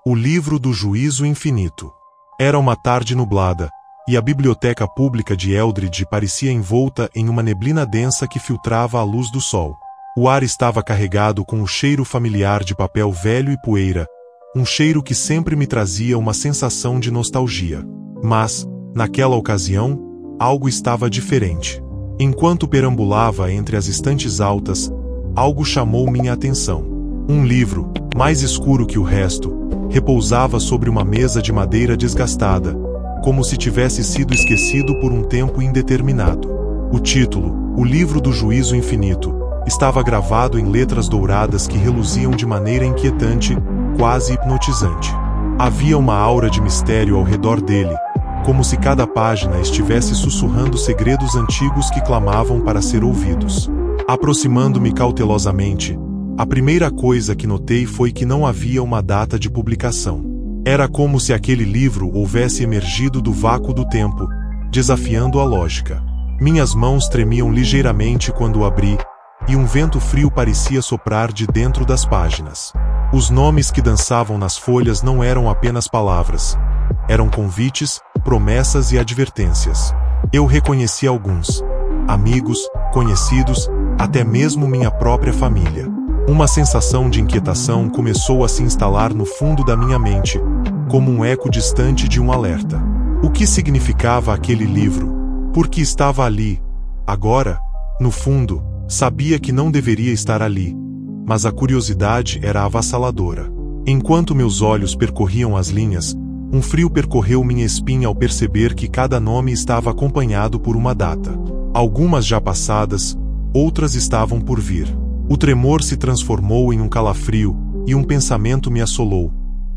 O livro do juízo infinito. Era uma tarde nublada, e a biblioteca pública de Eldridge parecia envolta em uma neblina densa que filtrava a luz do sol. O ar estava carregado com o cheiro familiar de papel velho e poeira, um cheiro que sempre me trazia uma sensação de nostalgia. Mas, naquela ocasião, algo estava diferente. Enquanto perambulava entre as estantes altas, algo chamou minha atenção. Um livro, mais escuro que o resto, repousava sobre uma mesa de madeira desgastada, como se tivesse sido esquecido por um tempo indeterminado. O título, O Livro do Juízo Infinito, estava gravado em letras douradas que reluziam de maneira inquietante, quase hipnotizante. Havia uma aura de mistério ao redor dele, como se cada página estivesse sussurrando segredos antigos que clamavam para ser ouvidos. Aproximando-me cautelosamente, a primeira coisa que notei foi que não havia uma data de publicação. Era como se aquele livro houvesse emergido do vácuo do tempo, desafiando a lógica. Minhas mãos tremiam ligeiramente quando o abri, e um vento frio parecia soprar de dentro das páginas. Os nomes que dançavam nas folhas não eram apenas palavras. Eram convites, promessas e advertências. Eu reconheci alguns. Amigos, conhecidos, até mesmo minha própria família. Uma sensação de inquietação começou a se instalar no fundo da minha mente, como um eco distante de um alerta. O que significava aquele livro? Por que estava ali? Agora? No fundo, sabia que não deveria estar ali, mas a curiosidade era avassaladora. Enquanto meus olhos percorriam as linhas, um frio percorreu minha espinha ao perceber que cada nome estava acompanhado por uma data. Algumas já passadas, outras estavam por vir. O tremor se transformou em um calafrio, e um pensamento me assolou.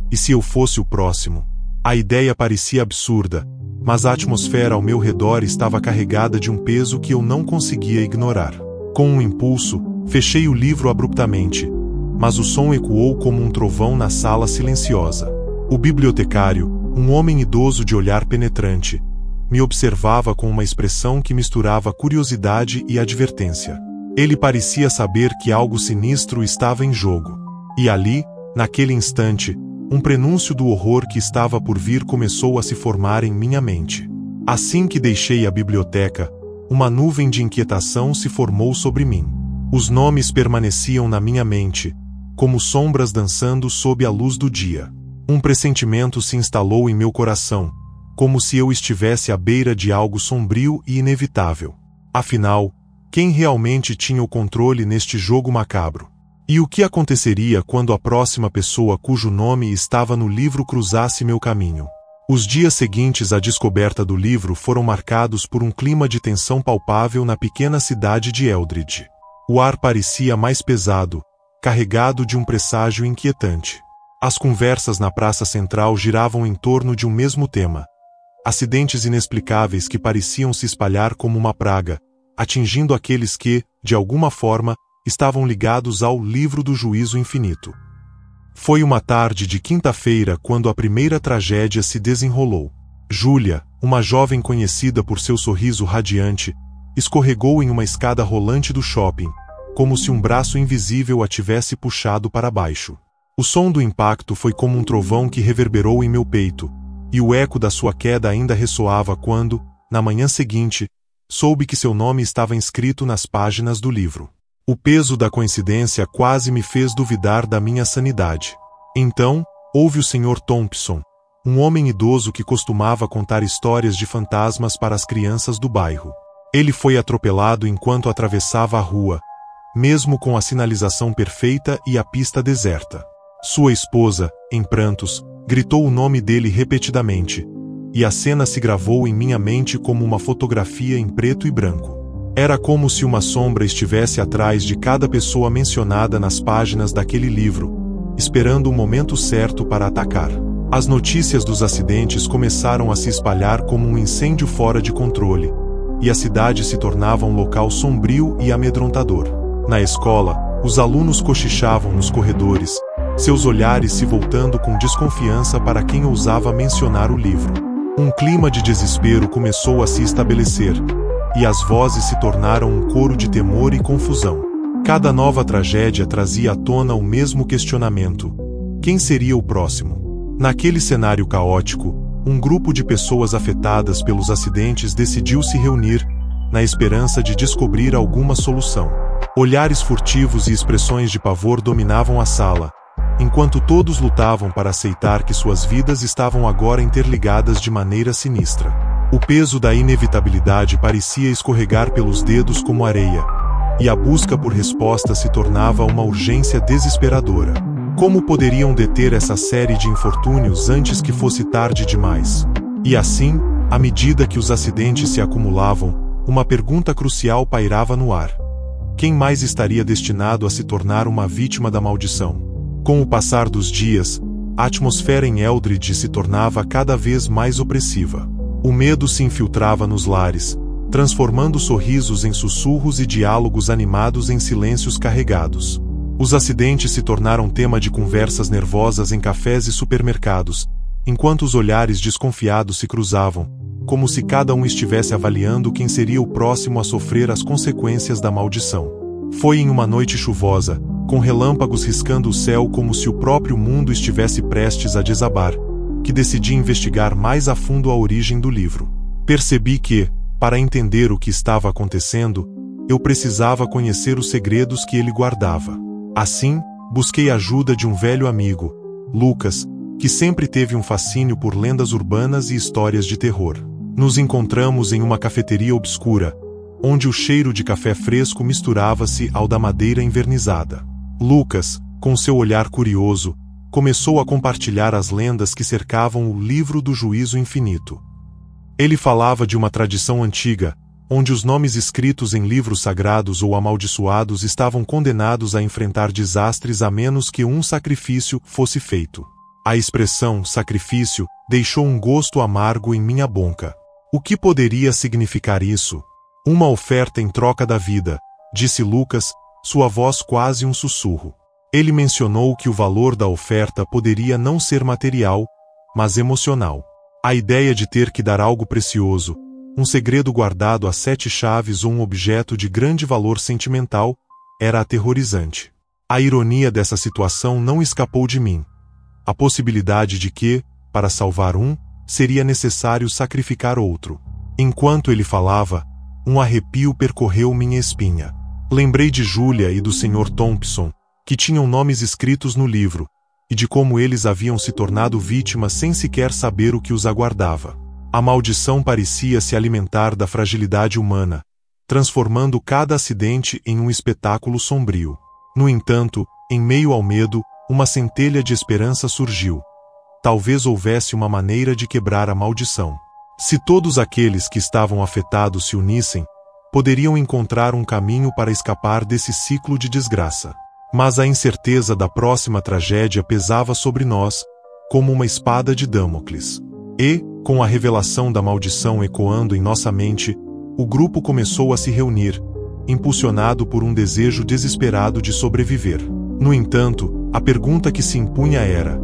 E se eu fosse o próximo? A ideia parecia absurda, mas a atmosfera ao meu redor estava carregada de um peso que eu não conseguia ignorar. Com um impulso, fechei o livro abruptamente, mas o som ecoou como um trovão na sala silenciosa. O bibliotecário, um homem idoso de olhar penetrante, me observava com uma expressão que misturava curiosidade e advertência. Ele parecia saber que algo sinistro estava em jogo. E ali, naquele instante, um prenúncio do horror que estava por vir começou a se formar em minha mente. Assim que deixei a biblioteca, uma nuvem de inquietação se formou sobre mim. Os nomes permaneciam na minha mente, como sombras dançando sob a luz do dia. Um pressentimento se instalou em meu coração, como se eu estivesse à beira de algo sombrio e inevitável. Afinal, quem realmente tinha o controle neste jogo macabro? E o que aconteceria quando a próxima pessoa cujo nome estava no livro cruzasse meu caminho? Os dias seguintes à descoberta do livro foram marcados por um clima de tensão palpável na pequena cidade de Eldridge. O ar parecia mais pesado, carregado de um presságio inquietante. As conversas na praça central giravam em torno de um mesmo tema. Acidentes inexplicáveis que pareciam se espalhar como uma praga, atingindo aqueles que, de alguma forma, estavam ligados ao livro do juízo infinito. Foi uma tarde de quinta-feira quando a primeira tragédia se desenrolou. Júlia, uma jovem conhecida por seu sorriso radiante, escorregou em uma escada rolante do shopping, como se um braço invisível a tivesse puxado para baixo. O som do impacto foi como um trovão que reverberou em meu peito, e o eco da sua queda ainda ressoava quando, na manhã seguinte, soube que seu nome estava inscrito nas páginas do livro. O peso da coincidência quase me fez duvidar da minha sanidade. Então, houve o Sr. Thompson, um homem idoso que costumava contar histórias de fantasmas para as crianças do bairro. Ele foi atropelado enquanto atravessava a rua, mesmo com a sinalização perfeita e a pista deserta. Sua esposa, em prantos, gritou o nome dele repetidamente, e a cena se gravou em minha mente como uma fotografia em preto e branco. Era como se uma sombra estivesse atrás de cada pessoa mencionada nas páginas daquele livro, esperando o momento certo para atacar. As notícias dos acidentes começaram a se espalhar como um incêndio fora de controle, e a cidade se tornava um local sombrio e amedrontador. Na escola, os alunos cochichavam nos corredores, seus olhares se voltando com desconfiança para quem ousava mencionar o livro. Um clima de desespero começou a se estabelecer, e as vozes se tornaram um coro de temor e confusão. Cada nova tragédia trazia à tona o mesmo questionamento: quem seria o próximo? Naquele cenário caótico, um grupo de pessoas afetadas pelos acidentes decidiu se reunir, na esperança de descobrir alguma solução. Olhares furtivos e expressões de pavor dominavam a sala, enquanto todos lutavam para aceitar que suas vidas estavam agora interligadas de maneira sinistra. O peso da inevitabilidade parecia escorregar pelos dedos como areia, e a busca por respostas se tornava uma urgência desesperadora. Como poderiam deter essa série de infortúnios antes que fosse tarde demais? E assim, à medida que os acidentes se acumulavam, uma pergunta crucial pairava no ar. Quem mais estaria destinado a se tornar uma vítima da maldição? Com o passar dos dias, a atmosfera em Eldridge se tornava cada vez mais opressiva. O medo se infiltrava nos lares, transformando sorrisos em sussurros e diálogos animados em silêncios carregados. Os acidentes se tornaram tema de conversas nervosas em cafés e supermercados, enquanto os olhares desconfiados se cruzavam, como se cada um estivesse avaliando quem seria o próximo a sofrer as consequências da maldição. Foi em uma noite chuvosa, com relâmpagos riscando o céu como se o próprio mundo estivesse prestes a desabar, que decidi investigar mais a fundo a origem do livro. Percebi que, para entender o que estava acontecendo, eu precisava conhecer os segredos que ele guardava. Assim, busquei a ajuda de um velho amigo, Lucas, que sempre teve um fascínio por lendas urbanas e histórias de terror. Nos encontramos em uma cafeteria obscura, onde o cheiro de café fresco misturava-se ao da madeira envernizada. Lucas, com seu olhar curioso, começou a compartilhar as lendas que cercavam o livro do Juízo Infinito. Ele falava de uma tradição antiga, onde os nomes escritos em livros sagrados ou amaldiçoados estavam condenados a enfrentar desastres a menos que um sacrifício fosse feito. A expressão sacrifício deixou um gosto amargo em minha boca. O que poderia significar isso? Uma oferta em troca da vida, disse Lucas, sua voz quase um sussurro. Ele mencionou que o valor da oferta poderia não ser material, mas emocional. A ideia de ter que dar algo precioso, um segredo guardado a 7 chaves ou um objeto de grande valor sentimental, era aterrorizante. A ironia dessa situação não escapou de mim. A possibilidade de que, para salvar um, seria necessário sacrificar outro. Enquanto ele falava, um arrepio percorreu minha espinha. Lembrei de Julia e do Sr. Thompson, que tinham nomes escritos no livro, e de como eles haviam se tornado vítimas sem sequer saber o que os aguardava. A maldição parecia se alimentar da fragilidade humana, transformando cada acidente em um espetáculo sombrio. No entanto, em meio ao medo, uma centelha de esperança surgiu. Talvez houvesse uma maneira de quebrar a maldição. Se todos aqueles que estavam afetados se unissem, poderiam encontrar um caminho para escapar desse ciclo de desgraça. Mas a incerteza da próxima tragédia pesava sobre nós, como uma espada de Damocles. E, com a revelação da maldição ecoando em nossa mente, o grupo começou a se reunir, impulsionado por um desejo desesperado de sobreviver. No entanto, a pergunta que se impunha era: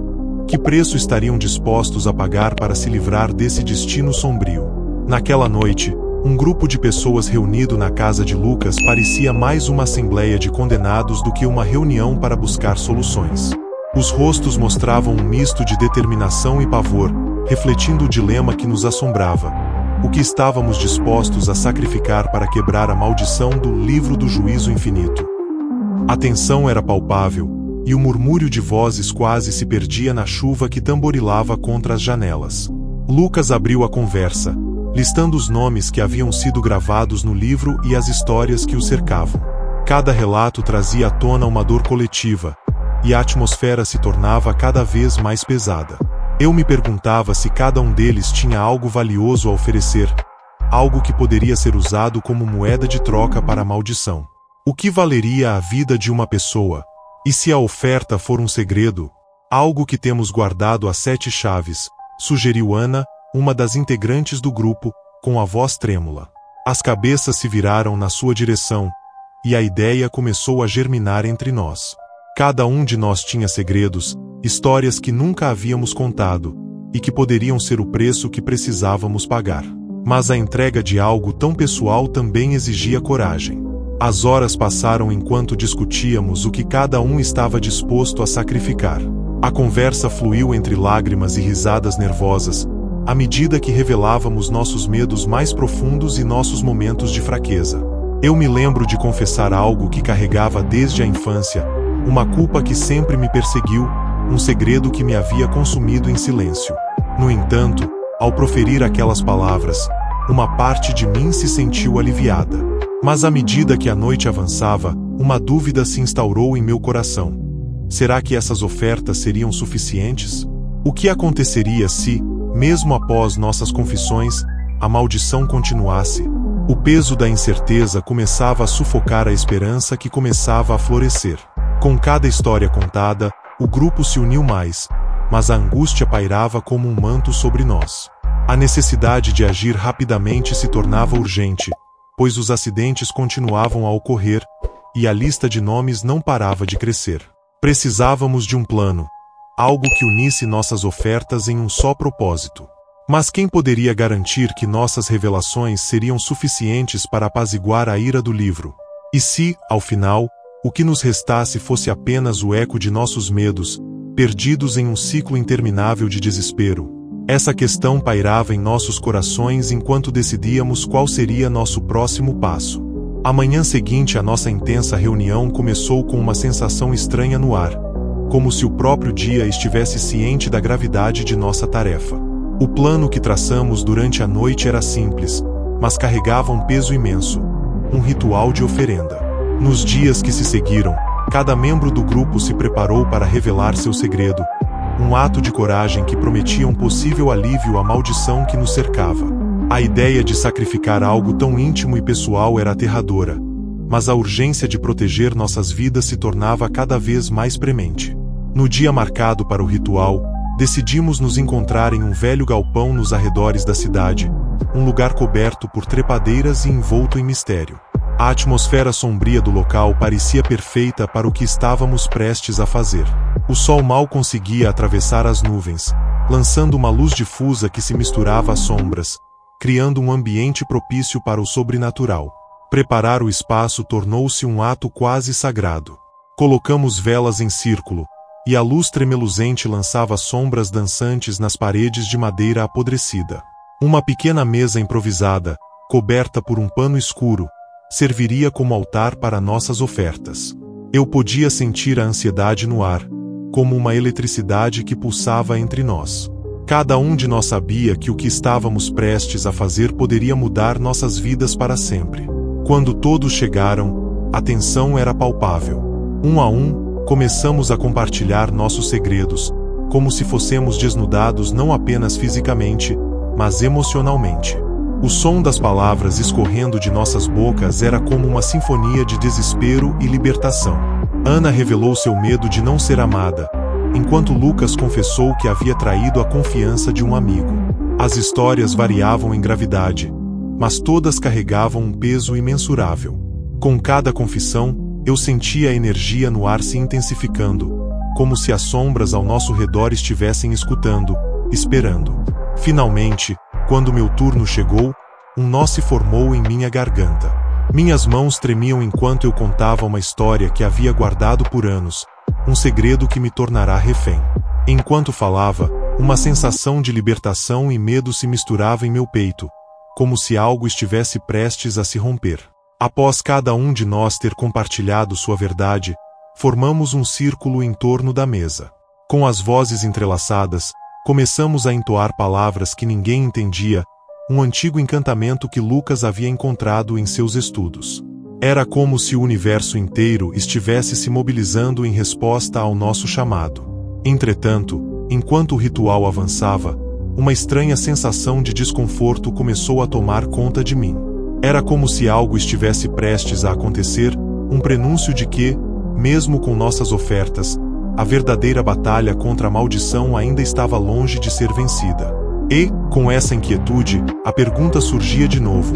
que preço estariam dispostos a pagar para se livrar desse destino sombrio? Naquela noite, um grupo de pessoas reunido na casa de Lucas parecia mais uma assembleia de condenados do que uma reunião para buscar soluções. Os rostos mostravam um misto de determinação e pavor, refletindo o dilema que nos assombrava. O que estávamos dispostos a sacrificar para quebrar a maldição do livro do Juízo Infinito? A tensão era palpável, e o murmúrio de vozes quase se perdia na chuva que tamborilava contra as janelas. Lucas abriu a conversa, listando os nomes que haviam sido gravados no livro e as histórias que o cercavam. Cada relato trazia à tona uma dor coletiva, e a atmosfera se tornava cada vez mais pesada. Eu me perguntava se cada um deles tinha algo valioso a oferecer, algo que poderia ser usado como moeda de troca para a maldição. O que valeria a vida de uma pessoa? E se a oferta for um segredo? Algo que temos guardado a 7 chaves, sugeriu Ana, uma das integrantes do grupo, com a voz trêmula. As cabeças se viraram na sua direção, e a ideia começou a germinar entre nós. Cada um de nós tinha segredos, histórias que nunca havíamos contado, e que poderiam ser o preço que precisávamos pagar. Mas a entrega de algo tão pessoal também exigia coragem. As horas passaram enquanto discutíamos o que cada um estava disposto a sacrificar. A conversa fluiu entre lágrimas e risadas nervosas, à medida que revelávamos nossos medos mais profundos e nossos momentos de fraqueza. Eu me lembro de confessar algo que carregava desde a infância, uma culpa que sempre me perseguiu, um segredo que me havia consumido em silêncio. No entanto, ao proferir aquelas palavras, uma parte de mim se sentiu aliviada. Mas à medida que a noite avançava, uma dúvida se instaurou em meu coração. Será que essas ofertas seriam suficientes? O que aconteceria se, mesmo após nossas confissões, a maldição continuasse? O peso da incerteza começava a sufocar a esperança que começava a florescer. Com cada história contada, o grupo se uniu mais, mas a angústia pairava como um manto sobre nós. A necessidade de agir rapidamente se tornava urgente, pois os acidentes continuavam a ocorrer, e a lista de nomes não parava de crescer. Precisávamos de um plano, algo que unisse nossas ofertas em um só propósito. Mas quem poderia garantir que nossas revelações seriam suficientes para apaziguar a ira do livro? E se, ao final, o que nos restasse fosse apenas o eco de nossos medos, perdidos em um ciclo interminável de desespero? Essa questão pairava em nossos corações enquanto decidíamos qual seria nosso próximo passo. A manhã seguinte à nossa intensa reunião começou com uma sensação estranha no ar, como se o próprio dia estivesse ciente da gravidade de nossa tarefa. O plano que traçamos durante a noite era simples, mas carregava um peso imenso, um ritual de oferenda. Nos dias que se seguiram, cada membro do grupo se preparou para revelar seu segredo, um ato de coragem que prometia um possível alívio à maldição que nos cercava. A ideia de sacrificar algo tão íntimo e pessoal era aterradora, mas a urgência de proteger nossas vidas se tornava cada vez mais premente. No dia marcado para o ritual, decidimos nos encontrar em um velho galpão nos arredores da cidade, um lugar coberto por trepadeiras e envolto em mistério. A atmosfera sombria do local parecia perfeita para o que estávamos prestes a fazer. O sol mal conseguia atravessar as nuvens, lançando uma luz difusa que se misturava às sombras, criando um ambiente propício para o sobrenatural. Preparar o espaço tornou-se um ato quase sagrado. Colocamos velas em círculo, e a luz tremeluzente lançava sombras dançantes nas paredes de madeira apodrecida. Uma pequena mesa improvisada, coberta por um pano escuro, serviria como altar para nossas ofertas. Eu podia sentir a ansiedade no ar, como uma eletricidade que pulsava entre nós. Cada um de nós sabia que o que estávamos prestes a fazer poderia mudar nossas vidas para sempre. Quando todos chegaram, a tensão era palpável. Um a um, começamos a compartilhar nossos segredos, como se fossemos desnudados não apenas fisicamente, mas emocionalmente. O som das palavras escorrendo de nossas bocas era como uma sinfonia de desespero e libertação. Ana revelou seu medo de não ser amada, enquanto Lucas confessou que havia traído a confiança de um amigo. As histórias variavam em gravidade, mas todas carregavam um peso imensurável. Com cada confissão, eu sentia a energia no ar se intensificando, como se as sombras ao nosso redor estivessem escutando, esperando. Finalmente, quando meu turno chegou, um nó se formou em minha garganta. Minhas mãos tremiam enquanto eu contava uma história que havia guardado por anos, um segredo que me tornará refém. Enquanto falava, uma sensação de libertação e medo se misturava em meu peito, como se algo estivesse prestes a se romper. Após cada um de nós ter compartilhado sua verdade, formamos um círculo em torno da mesa. Com as vozes entrelaçadas, começamos a entoar palavras que ninguém entendia, um antigo encantamento que Lucas havia encontrado em seus estudos. Era como se o universo inteiro estivesse se mobilizando em resposta ao nosso chamado. Entretanto, enquanto o ritual avançava, uma estranha sensação de desconforto começou a tomar conta de mim. Era como se algo estivesse prestes a acontecer, um prenúncio de que, mesmo com nossas ofertas, a verdadeira batalha contra a maldição ainda estava longe de ser vencida. E, com essa inquietude, a pergunta surgia de novo: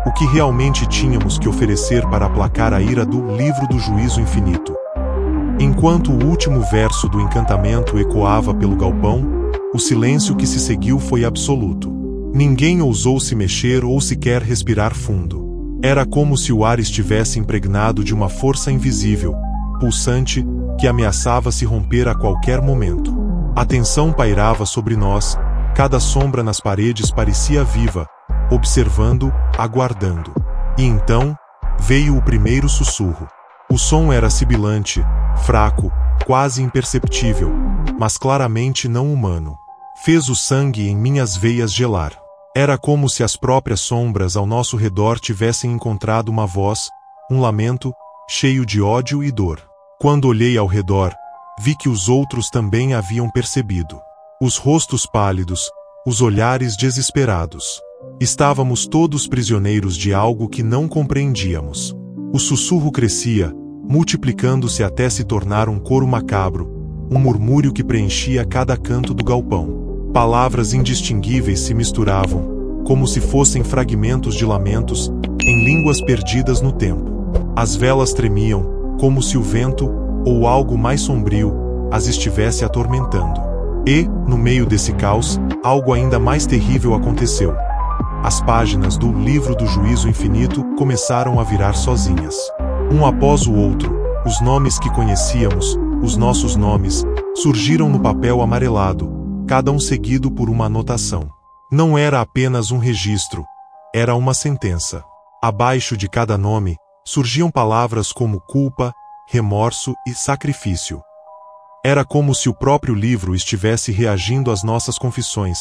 o que realmente tínhamos que oferecer para aplacar a ira do livro do juízo infinito? Enquanto o último verso do encantamento ecoava pelo galpão, o silêncio que se seguiu foi absoluto. Ninguém ousou se mexer ou sequer respirar fundo. Era como se o ar estivesse impregnado de uma força invisível, pulsante, que ameaçava se romper a qualquer momento. A tensão pairava sobre nós, cada sombra nas paredes parecia viva, observando, aguardando. E então, veio o primeiro sussurro. O som era sibilante, fraco, quase imperceptível, mas claramente não humano. Fez o sangue em minhas veias gelar. Era como se as próprias sombras ao nosso redor tivessem encontrado uma voz, um lamento, cheio de ódio e dor. Quando olhei ao redor, vi que os outros também haviam percebido. Os rostos pálidos, os olhares desesperados. Estávamos todos prisioneiros de algo que não compreendíamos. O sussurro crescia, multiplicando-se até se tornar um coro macabro, um murmúrio que preenchia cada canto do galpão. Palavras indistinguíveis se misturavam, como se fossem fragmentos de lamentos, em línguas perdidas no tempo. As velas tremiam, como se o vento, ou algo mais sombrio, as estivesse atormentando. E, no meio desse caos, algo ainda mais terrível aconteceu. As páginas do Livro do Juízo Infinito começaram a virar sozinhas. Um após o outro, os nomes que conhecíamos, os nossos nomes, surgiram no papel amarelado, cada um seguido por uma anotação. Não era apenas um registro, era uma sentença. Abaixo de cada nome, surgiam palavras como culpa, remorso e sacrifício. Era como se o próprio livro estivesse reagindo às nossas confissões,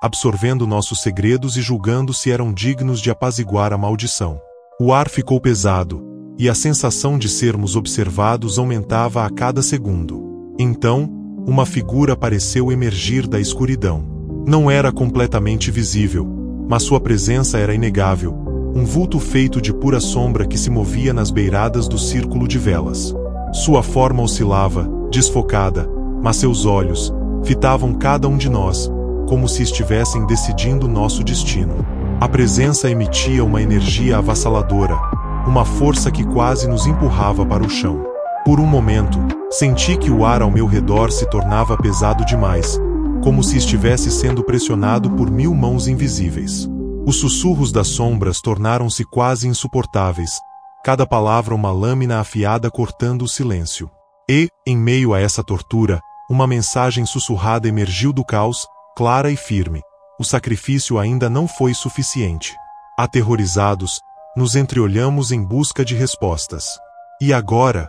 absorvendo nossos segredos e julgando se eram dignos de apaziguar a maldição. O ar ficou pesado, e a sensação de sermos observados aumentava a cada segundo. Então, uma figura pareceu emergir da escuridão. Não era completamente visível, mas sua presença era inegável, um vulto feito de pura sombra que se movia nas beiradas do círculo de velas. Sua forma oscilava, desfocada, mas seus olhos fitavam cada um de nós, como se estivessem decidindo nosso destino. A presença emitia uma energia avassaladora, uma força que quase nos empurrava para o chão. Por um momento, senti que o ar ao meu redor se tornava pesado demais, como se estivesse sendo pressionado por 1000 mãos invisíveis. Os sussurros das sombras tornaram-se quase insuportáveis, cada palavra uma lâmina afiada cortando o silêncio. E, em meio a essa tortura, uma mensagem sussurrada emergiu do caos, clara e firme. O sacrifício ainda não foi suficiente. Aterrorizados, nos entreolhamos em busca de respostas. E agora?